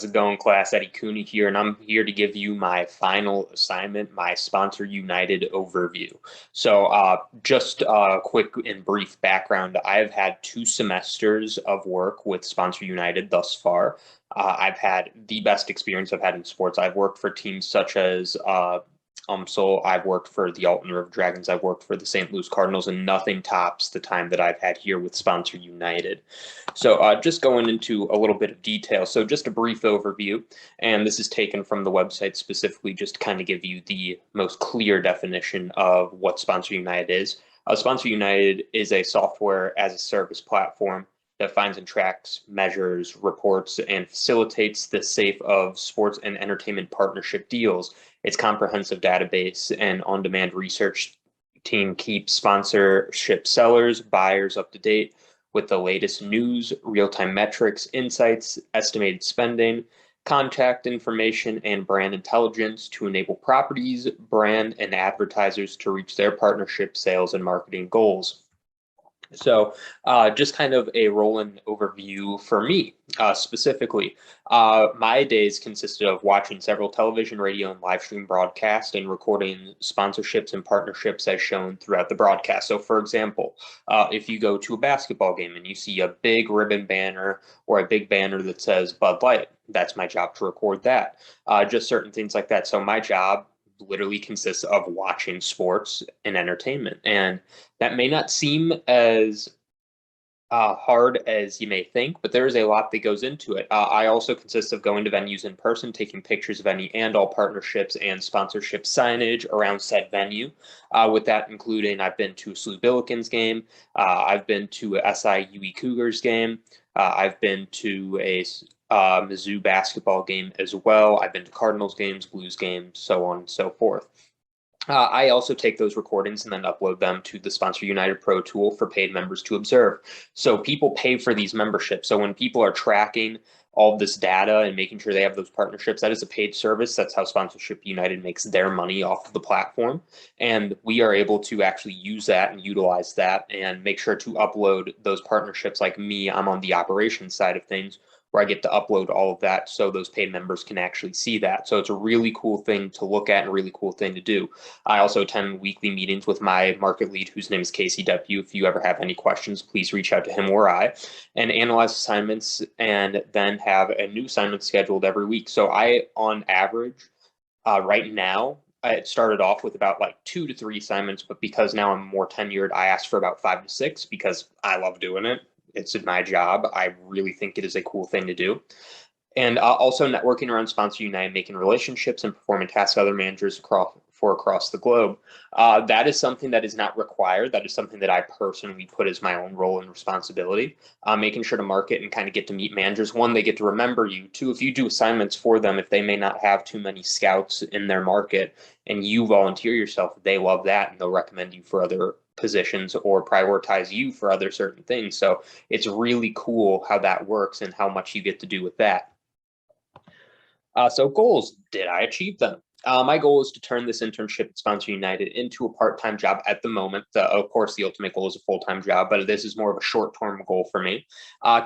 How's it going, class? Eddie Cooney here, and I'm here to give you my final assignment, my Sponsor United overview. Just a quick and brief background. I've had 2 semesters of work with Sponsor United thus far. I've had the best experience I've had in sports. I've worked for teams such as I've worked for the Alton River Dragons, I've worked for the St. Louis Cardinals, and nothing tops the time that I've had here with Sponsor United. Just going into a little bit of detail. So just a brief overview, and this is taken from the website specifically just to kind of give you the most clear definition of what Sponsor United is. Sponsor United is a software as a service platform that finds and tracks, measures, reports, and facilitates the safe of sports and entertainment partnership deals. Its comprehensive database and on-demand research team keeps sponsorship sellers, buyers up to date with the latest news, real-time metrics, insights, estimated spending, contact information, and brand intelligence to enable properties, brand, and advertisers to reach their partnership sales and marketing goals. Just kind of a rolling overview for me specifically. My days consisted of watching several television, radio, and live stream broadcasts and recording sponsorships and partnerships as shown throughout the broadcast. So, for example, if you go to a basketball game and you see a big ribbon banner or a big banner that says Bud Light, that's my job to record that. Just certain things like that. So, my job literally consists of watching sports and entertainment. And that may not seem as hard as you may think, but there is a lot that goes into it. I also consist of going to venues in person, taking pictures of any and all partnerships and sponsorship signage around said venue. With that including, I've been to a SLU Billikens game, I've been to a SIUE Cougars game, I've been to a Mizzou basketball game as well. I've been to Cardinals games, Blues games, so on and so forth. I also take those recordings and then upload them to the Sponsor United Pro tool for paid members to observe. So people pay for these memberships. So when people are tracking all of this data and making sure they have those partnerships, that is a paid service. That's how Sponsorship United makes their money off of the platform. And we are able to actually use that and utilize that and make sure to upload those partnerships. Like me, I'm on the operations side of things, where I get to upload all of that so those paid members can actually see that. So it's a really cool thing to look at and a really cool thing to do. I also attend weekly meetings with my market lead, whose name is Casey W. If you ever have any questions, please reach out to him or I, and analyze assignments and then have a new assignment scheduled every week. So I, on average, right now, it started off with about like 2 to 3 assignments, but because now I'm more tenured, I asked for about 5 to 6 because I love doing it. It's my job. I really think it is a cool thing to do. And also networking around Sponsor United, making relationships and performing tasks with other managers across the globe. That is something that is not required. That is something that I personally put as my own role and responsibility. Making sure to market and kind of get to meet managers. One, they get to remember you. Two, if you do assignments for them, if they may not have too many scouts in their market and you volunteer yourself, they love that and they'll recommend you for other positions or prioritize you for other certain things. So it's really cool how that works and how much you get to do with that. So goals, did I achieve them? My goal is to turn this internship at Sponsor United into a part-time job at the moment. Of course, the ultimate goal is a full-time job, but this is more of a short-term goal for me.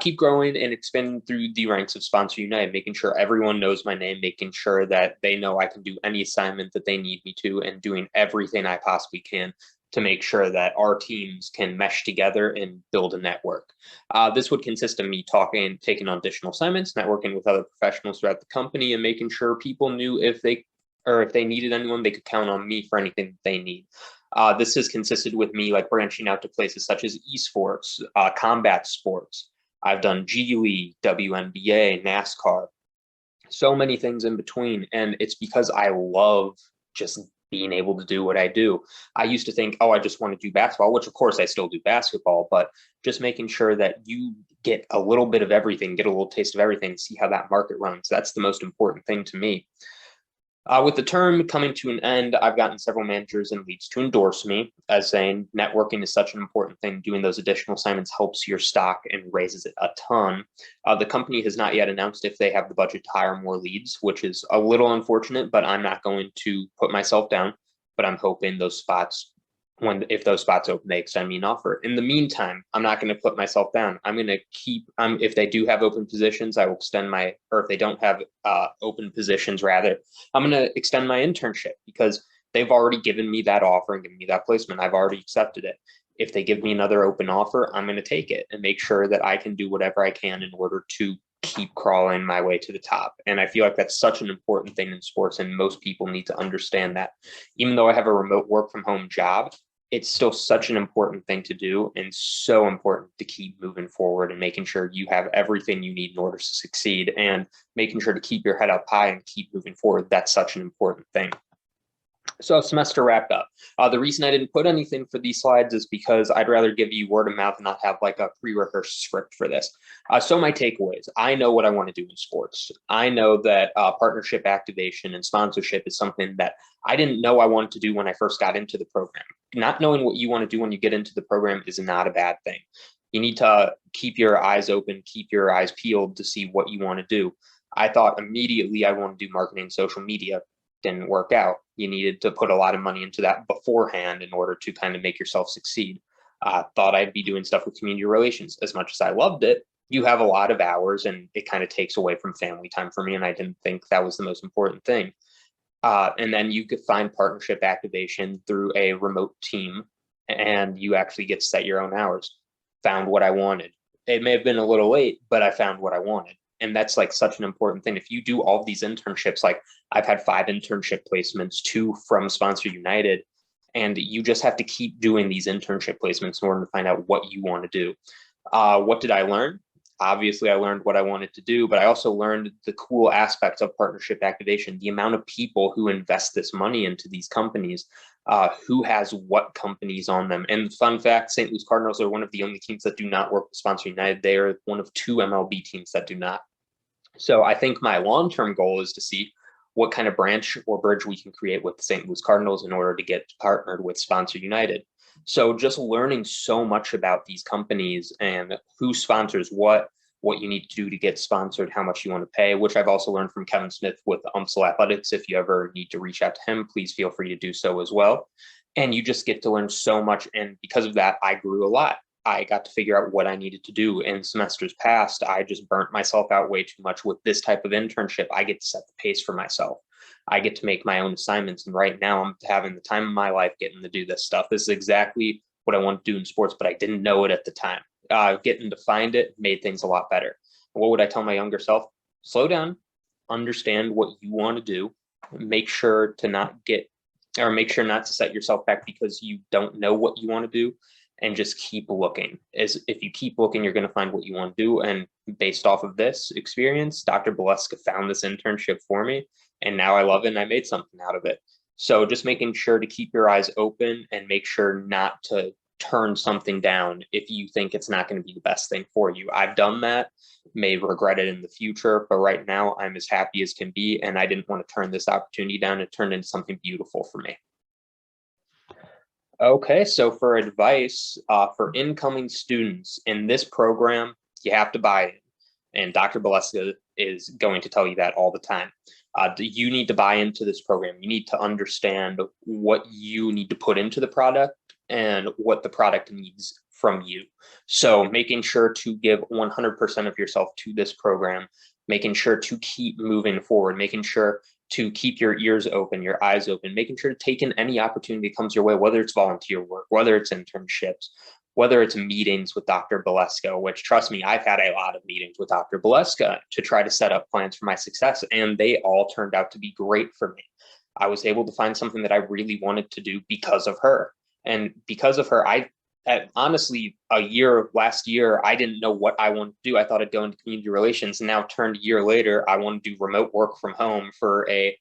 Keep growing and expanding through the ranks of Sponsor United, making sure everyone knows my name, making sure that they know I can do any assignment that they need me to, and doing everything I possibly can to make sure that our teams can mesh together and build a network. This would consist of me taking on additional assignments, networking with other professionals throughout the company, and making sure people knew if they needed anyone, they could count on me for anything they need. This has consisted with me like branching out to places such as esports, combat sports. I've done G League, WNBA, NASCAR, so many things in between. And it's because I love just being able to do what I do. I used to think, oh, I just want to do basketball, which of course I still do basketball, but just making sure that you get a little bit of everything, get a little taste of everything, see how that market runs. That's the most important thing to me. With the term coming to an end, I've gotten several managers and leads to endorse me as saying networking is such an important thing. Doing those additional assignments helps your stock and raises it a ton. The company has not yet announced if they have the budget to hire more leads, which is a little unfortunate, but I'm not going to put myself down. But I'm hoping those spots if those spots open, they extend me an offer. In the meantime, I'm not going to put myself down. I'm going to keep, if they do have open positions, I will extend or if they don't have open positions, rather, I'm going to extend my internship because they've already given me that offer and given me that placement. I've already accepted it. If they give me another open offer, I'm going to take it and make sure that I can do whatever I can in order to keep crawling my way to the top. And I feel like that's such an important thing in sports, and most people need to understand that. Even though I have a remote work from home job, it's still such an important thing to do, and so important to keep moving forward and making sure you have everything you need in order to succeed, and making sure to keep your head up high and keep moving forward. That's such an important thing. So semester wrapped up. The reason I didn't put anything for these slides is because I'd rather give you word of mouth and not have like a pre-rehearsed script for this. So my takeaways, I know what I want to do in sports. I know that partnership activation and sponsorship is something that I didn't know I wanted to do when I first got into the program. Not knowing what you want to do when you get into the program is not a bad thing. You need to keep your eyes open, keep your eyes peeled to see what you want to do. I thought immediately I want to do marketing and social media. Didn't work out. You needed to put a lot of money into that beforehand in order to kind of make yourself succeed. Thought I'd be doing stuff with community relations. As much as I loved it, you have a lot of hours and it kind of takes away from family time for me. And I didn't think that was the most important thing. And then you could find partnership activation through a remote team, and you actually get to set your own hours. Found what I wanted. It may have been a little late, but I found what I wanted. And that's like such an important thing. If you do all these internships, like I've had 5 internship placements, 2 from Sponsor United, and you just have to keep doing these internship placements in order to find out what you want to do. What did I learn? Obviously, I learned what I wanted to do, but I also learned the cool aspects of partnership activation, the amount of people who invest this money into these companies, who has what companies on them. And fun fact, St. Louis Cardinals are one of the only teams that do not work with Sponsor United. They are one of 2 MLB teams that do not. So I think my long-term goal is to see what kind of branch or bridge we can create with the St. Louis Cardinals in order to get partnered with Sponsor United. So just learning so much about these companies and who sponsors what you need to do to get sponsored, how much you want to pay, which I've also learned from Kevin Smith with UMSL Athletics. If you ever need to reach out to him, please feel free to do so as well. And you just get to learn so much. And because of that, I grew a lot. I got to figure out what I needed to do. In semesters past, I just burnt myself out way too much with this type of internship. I get to set the pace for myself. I get to make my own assignments. And right now I'm having the time of my life getting to do this stuff. This is exactly what I want to do in sports, but I didn't know it at the time. Getting to find it made things a lot better. What would I tell my younger self? Slow down, understand what you want to do, make sure to not set yourself back because you don't know what you want to do, and just keep looking. As if you keep looking, you're going to find what you want to do. And based off of this experience, Dr. Baleska found this internship for me, and now I love it and I made something out of it. So just making sure to keep your eyes open and make sure not to turn something down if you think it's not going to be the best thing for you. I've done that, may regret it in the future, but right now I'm as happy as can be, and I didn't want to turn this opportunity down. It turned into something beautiful for me. Okay, so for advice for incoming students in this program, you have to buy in. And Dr. Baleska is going to tell you that all the time. You need to buy into this program. You need to understand what you need to put into the product and what the product needs from you. So making sure to give 100% of yourself to this program, making sure to keep moving forward, making sure to keep your ears open, your eyes open, making sure to take in any opportunity that comes your way, whether it's volunteer work, whether it's internships, whether it's meetings with Dr. Baleska, which, trust me, I've had a lot of meetings with Dr. Baleska to try to set up plans for my success, and they all turned out to be great for me. I was able to find something that I really wanted to do because of her. And because of her, honestly, last year, I didn't know what I wanted to do. I thought I'd go into community relations, and now turned a year later, I want to do remote work from home for a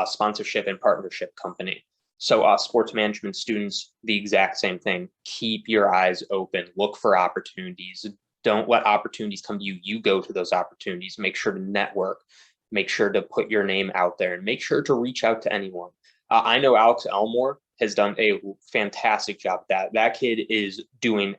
sponsorship and partnership company. So sports management students, the exact same thing. Keep your eyes open, look for opportunities. Don't let opportunities come to you. You go to those opportunities. Make sure to network, make sure to put your name out there, and make sure to reach out to anyone. I know Alex Elmore has done a fantastic job. That kid is doing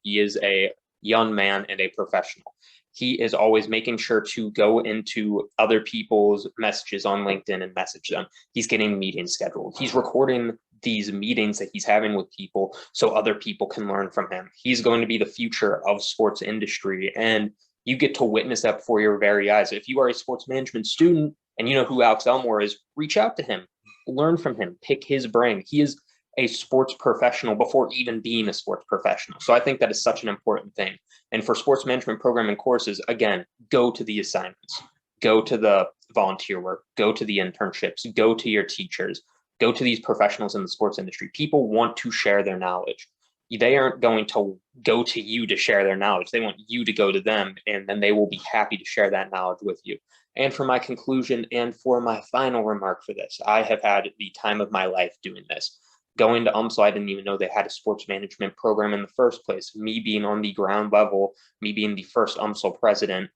he is a young man and a professional. He is always making sure to go into other people's messages on LinkedIn and message them. He's getting meetings scheduled. He's recording these meetings that he's having with people so other people can learn from him. He's going to be the future of sports industry, and you get to witness that before your very eyes. If you are a sports management student and you know who Alex Elmore is, reach out to him, learn from him, pick his brain. He is a sports professional before even being a sports professional. So I think that is such an important thing. And for sports management programming courses, again, go to the assignments, go to the volunteer work, go to the internships, go to your teachers, go to these professionals in the sports industry. People want to share their knowledge. They aren't going to go to you to share their knowledge. They want you to go to them, and then they will be happy to share that knowledge with you. And for my conclusion and for my final remark for this, I have had the time of my life doing this. Going to UMSL, I didn't even know they had a sports management program in the first place. Me being on the ground level, me being the first UMSL president,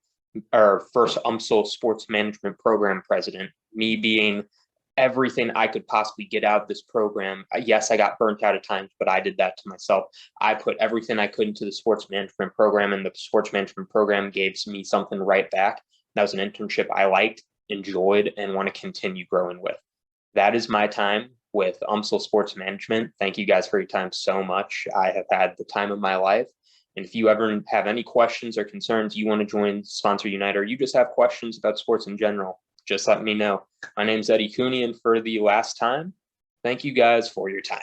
or first UMSL sports management program president, me being everything I could possibly get out of this program. Yes, I got burnt out at times, but I did that to myself. I put everything I could into the sports management program, and the sports management program gave me something right back. That was an internship I liked, enjoyed, and want to continue growing with. That is my time with UMSL Sports Management. Thank you guys for your time so much. I have had the time of my life. And if you ever have any questions or concerns, you want to join Sponsor Unite, or you just have questions about sports in general, just let me know. My name's Eddie Cooney, and for the last time, thank you guys for your time.